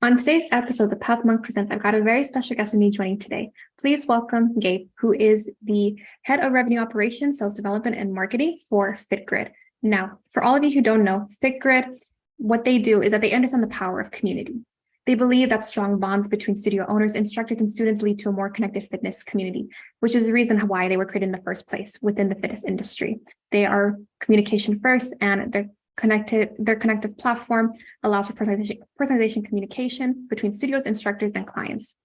On today's episode, the Pathmonk presents, I've got a very special guest with me joining today. Please welcome Gabe, who is the head of revenue operations, sales development, and marketing for FitGrid. Now, for all of you who don't know, FitGrid, what they do is that they understand the power of community. They believe that strong bonds between studio owners, instructors, and students lead to a more connected fitness community, which is the reason why they were created in the first place within the fitness industry. They are communication first, and their connective platform allows for personalization communication between studios, instructors, and clients.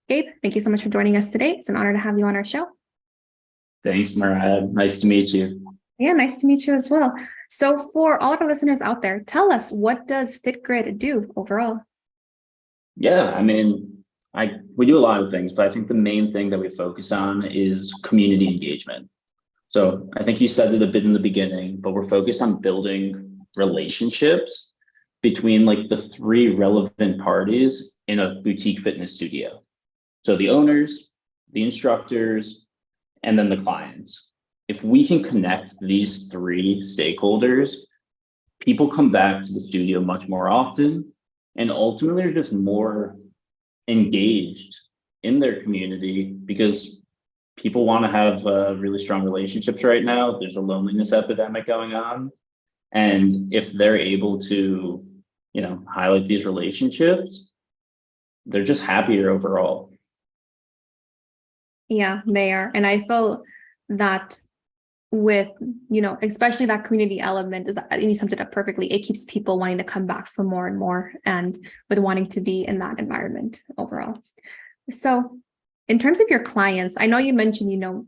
Gabe, thank you so much for joining us today. It's an honor to have you on our show. Thanks, Mariah. Nice to meet you. Yeah, nice to meet you as well. So for all of our listeners out there, tell us, what does FitGrid do overall? Yeah, we do a lot of things, but I think the main thing that we focus on is community engagement. So I think you said it a bit in the beginning, but we're focused on building relationships between like the three relevant parties in a boutique fitness studio. So the owners, the instructors, and then the clients. If we can connect these three stakeholders, people come back to the studio much more often and ultimately are just more engaged in their community because people want to have really strong relationships right now. There's a loneliness epidemic going on. And if they're able to, highlight these relationships, they're just happier overall. Yeah, they are. And I feel that with, especially that community element, you summed it up perfectly. It keeps people wanting to come back for more and more and with wanting to be in that environment overall. So in terms of your clients, I know you mentioned,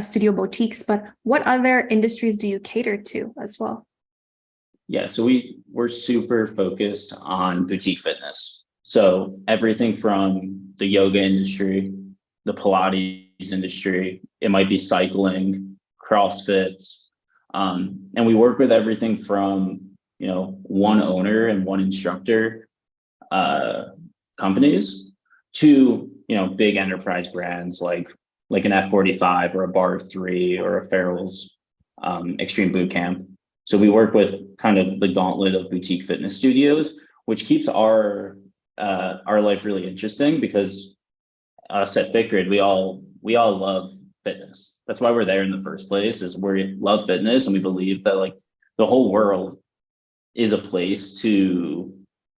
studio boutiques, but what other industries do you cater to as well? Yeah, so we're super focused on boutique fitness. So everything from the yoga industry, the Pilates industry, it might be cycling, CrossFit, and we work with everything from one owner and one instructor companies to big enterprise brands like an F45 or a Bar 3 or a Farrell's Extreme Boot Camp. So we work with kind of the gauntlet of boutique fitness studios, which keeps our life really interesting because us at FitGrid, we all love fitness. That's why we're there in the first place, is we love fitness and we believe that like the whole world is a place to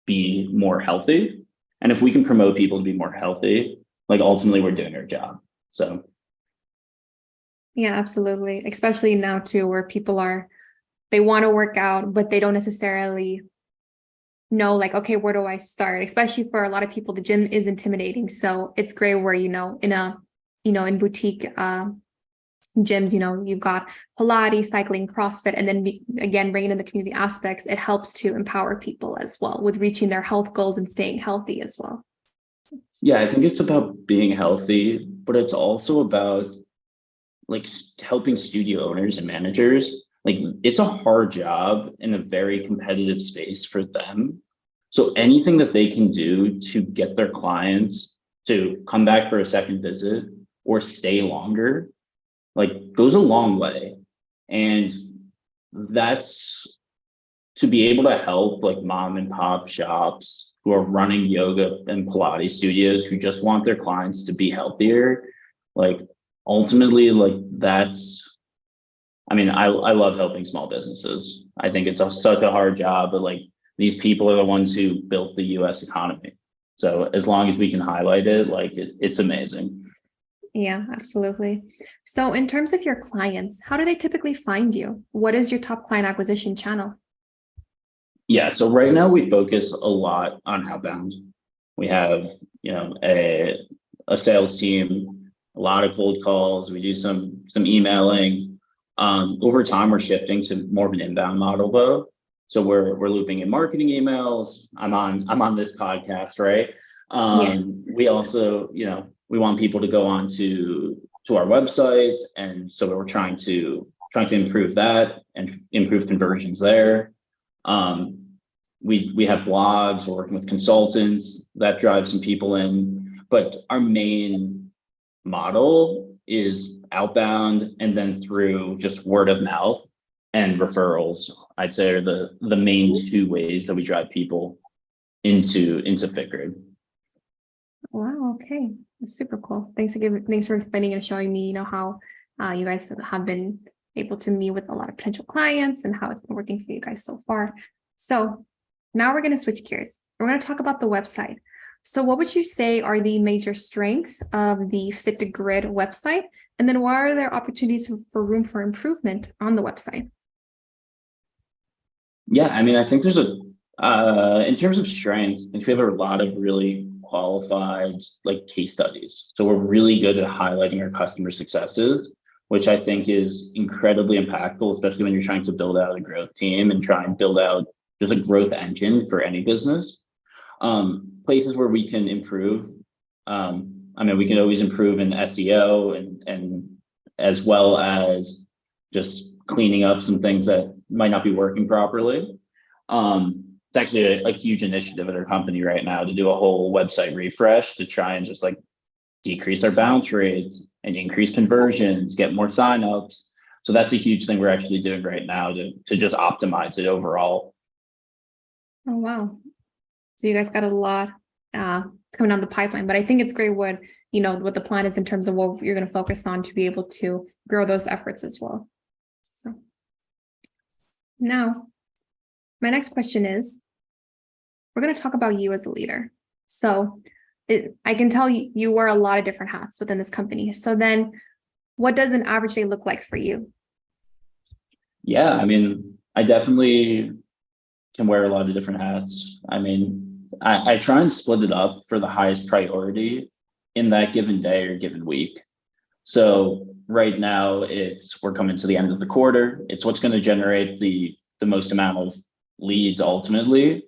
be more healthy. And if we can promote people to be more healthy, like ultimately we're doing our job. So. Yeah, absolutely. Especially now too, where people they want to work out, but they don't necessarily know like, okay, where do I start? Especially for a lot of people, the gym is intimidating. So it's great where, in boutique gyms, you've got Pilates, cycling, CrossFit, and then again, bringing in the community aspects, it helps to empower people as well with reaching their health goals and staying healthy as well. Yeah, I think it's about being healthy, but it's also about like helping studio owners and managers. Like it's a hard job in a very competitive space for them. So anything that they can do to get their clients to come back for a second visit or stay longer, like goes a long way. And that's to be able to help like mom and pop shops who are running yoga and Pilates studios who just want their clients to be healthier. Like ultimately, like I love helping small businesses. I think it's such a hard job, but like these people are the ones who built the US economy. So as long as we can highlight it, like it's amazing. Yeah, absolutely. So in terms of your clients, how do they typically find you? What is your top client acquisition channel? Yeah, so right now we focus a lot on outbound. We have, a sales team, a lot of cold calls. We do some emailing. Over time, we're shifting to more of an inbound model though. So we're looping in marketing emails. I'm on this podcast, right? We also, we want people to go on to our website. And so we're trying to improve that and improve conversions there. We have blogs, we're working with consultants that drive some people in, but our main model is outbound and then through just word of mouth and referrals. I'd say are the main two ways that we drive people into FitGrid. Wow. Okay. That's super cool. Thanks for explaining and showing me, how you guys have been able to meet with a lot of potential clients and how it's been working for you guys so far. So now we're going to switch gears. We're going to talk about the website. So what would you say are the major strengths of the FitGrid website? And then what are there opportunities for room for improvement on the website? Yeah, I mean, I think there's in terms of strengths, I think we have a lot of really qualified case studies. So we're really good at highlighting our customer successes, which I think is incredibly impactful, especially when you're trying to build out a growth team and try and build out just a growth engine for any business. Places where we can improve. I mean, we can always improve in SEO and as well as just cleaning up some things that might not be working properly. It's actually a huge initiative at our company right now to do a whole website refresh to try and just decrease our bounce rates and increase conversions, get more signups. So that's a huge thing we're actually doing right now to just optimize it overall. Oh, wow. So you guys got a lot coming down the pipeline, but I think it's great what the plan is in terms of what you're going to focus on to be able to grow those efforts as well. So now my next question is, we're going to talk about you as a leader. So I can tell you wear a lot of different hats within this company. So then what does an average day look like for you? Yeah, I mean, I definitely can wear a lot of different hats. I mean, I try and split it up for the highest priority in that given day or given week. So right now we're coming to the end of the quarter. It's what's going to generate the most amount of leads ultimately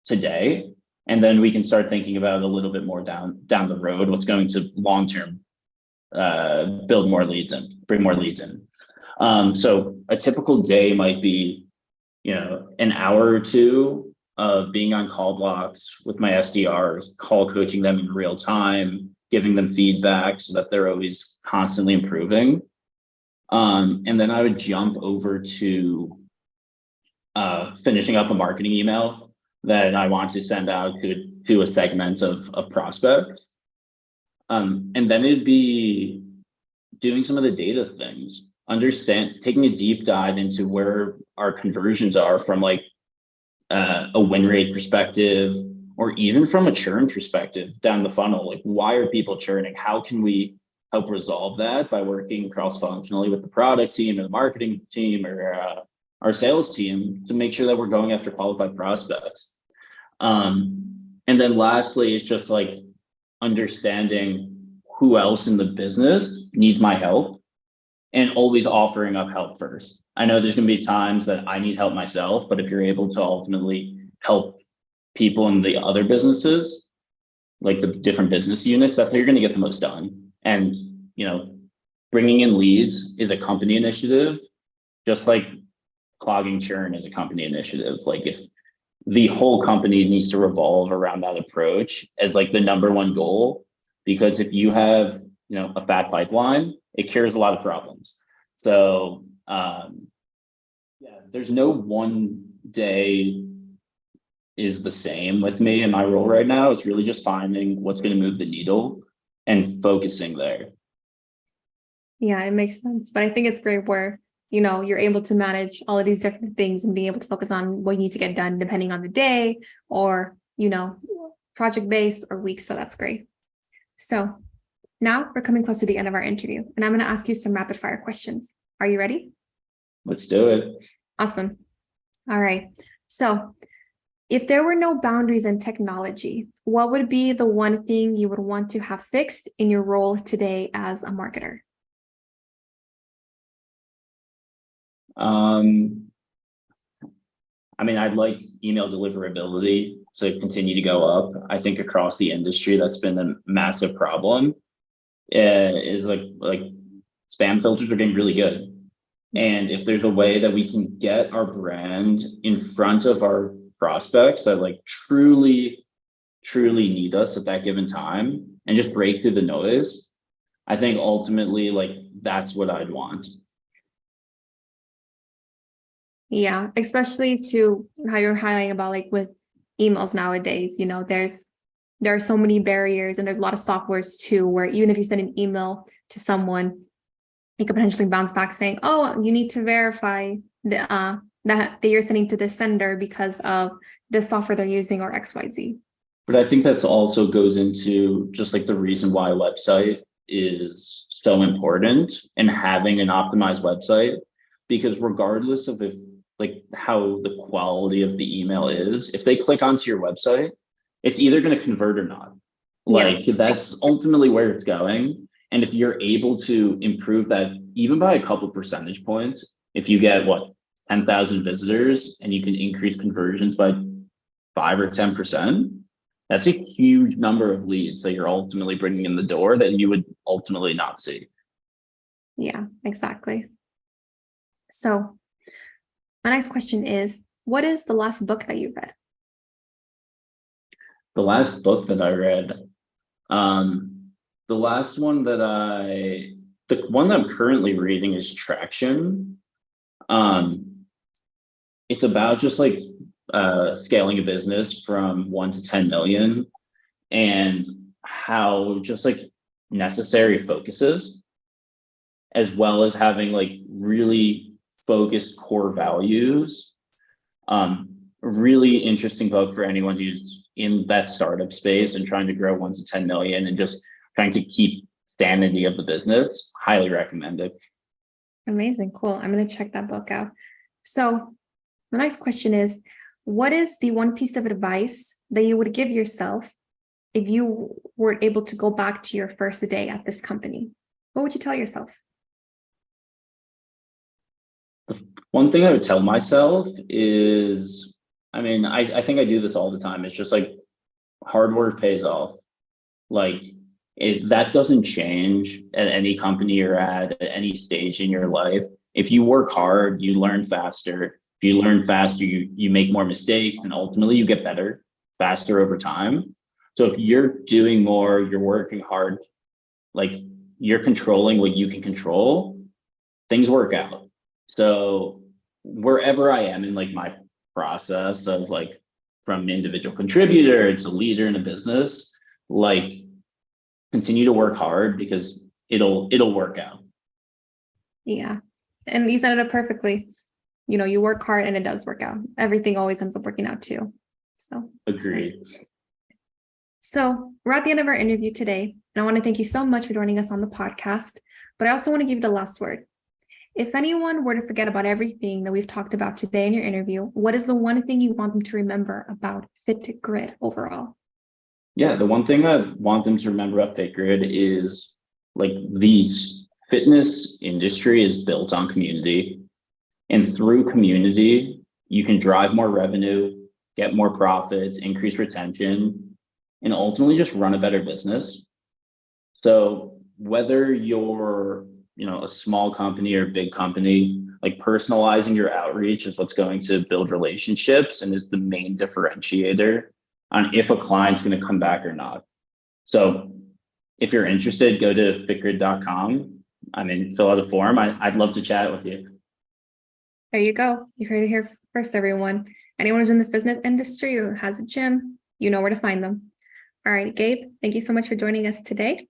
today. And then we can start thinking about a little bit more down the road, what's going to long-term build more leads and bring more leads in. So a typical day might be, an hour or two of being on call blocks with my SDRs, call coaching them in real time, giving them feedback so that they're always constantly improving. And then I would jump over to finishing up a marketing email that I want to send out to a segment of prospects. And then it'd be doing some of the data things, taking a deep dive into where our conversions are from a win rate perspective, or even from a churn perspective down the funnel. Why are people churning? How can we help resolve that by working cross-functionally with the product team or the marketing team or our sales team to make sure that we're going after qualified prospects. And then lastly, it's just understanding who else in the business needs my help and always offering up help first. I know there's going to be times that I need help myself, but if you're able to ultimately help people in the other businesses, like the different business units, that's how you're going to get the most done. And, bringing in leads is a company initiative, just like clogging churn is a company initiative. If the whole company needs to revolve around that approach as the number one goal, because if you have, a fat pipeline, it cures a lot of problems. So, there's no one day is the same with me in my role right now. It's really just finding what's going to move the needle and focusing there. Yeah, it makes sense. But I think it's great where, you're able to manage all of these different things and being able to focus on what you need to get done depending on the day or, project-based or week. So that's great. So now we're coming close to the end of our interview, and I'm going to ask you some rapid fire questions. Are you ready? Let's do it. Awesome. All right. So if there were no boundaries in technology, what would be the one thing you would want to have fixed in your role today as a marketer? I mean, I'd like email deliverability to continue to go up. I think across the industry, that's been a massive problem. Is spam filters are getting really good. And if there's a way that we can get our brand in front of our prospects that truly need us at that given time and just break through the noise, I think ultimately that's what I'd want. Yeah, especially to how you're highlighting about with emails nowadays. There are so many barriers, and there's a lot of softwares too, where even if you send an email to someone, it could potentially bounce back saying, "Oh, you need to verify that you're sending to this sender because of the software they're using or XYZ." But I think that's also goes into just like the reason why a website is so important and having an optimized website, because regardless of if like how the quality of the email is, if they click onto your website, it's either going to convert or not. Like that's ultimately where it's going. And if you're able to improve that even by a couple percentage points, if you get 10,000 visitors and you can increase conversions by 5 or 10%, that's a huge number of leads that you're ultimately bringing in the door that you would ultimately not see. Yeah, exactly. So my next question is, what is the last book that you read? The last book that I read, the one that I'm currently reading is Traction. It's about just like scaling a business from 1 to 10 million and how just like necessary focuses, as well as having like really focused core values. Really interesting book for anyone who's in that startup space and trying to grow 1 to 10 million and just trying to keep sanity of the business. Highly recommend it. Amazing. Cool. I'm going to check that book out. So my next question is, what is the one piece of advice that you would give yourself if you were able to go back to your first day at this company? What would you tell yourself? One thing I would tell myself is, I think I do this all the time. It's just like hard work pays off. Like that doesn't change at any company you're at any stage in your life. If you work hard, you learn faster. If you learn faster, you make more mistakes, and ultimately you get better faster over time. So if you're doing more, you're working hard, like you're controlling what you can control, things work out. So wherever I am in like my process of like from individual contributor to leader in a business, like continue to work hard because it'll work out. Yeah. And you said it perfectly. You work hard and it does work out. Everything always ends up working out too. So agreed. Nice. So we're at the end of our interview today, and I want to thank you so much for joining us on the podcast. But I also want to give you the last word. If anyone were to forget about everything that we've talked about today in your interview, what is the one thing you want them to remember about FitGrid overall? Yeah, the one thing I want them to remember about FitGrid is like the fitness industry is built on community. And through community, you can drive more revenue, get more profits, increase retention, and ultimately just run a better business. So whether you're, a small company or a big company, like personalizing your outreach is what's going to build relationships and is the main differentiator on if a client's going to come back or not. So if you're interested, go to fitgrid.com. Fill out a form. I'd love to chat with you. There you go. You heard it here first, everyone. Anyone who's in the fitness industry or has a gym, you know where to find them. All right, Gabe, thank you so much for joining us today.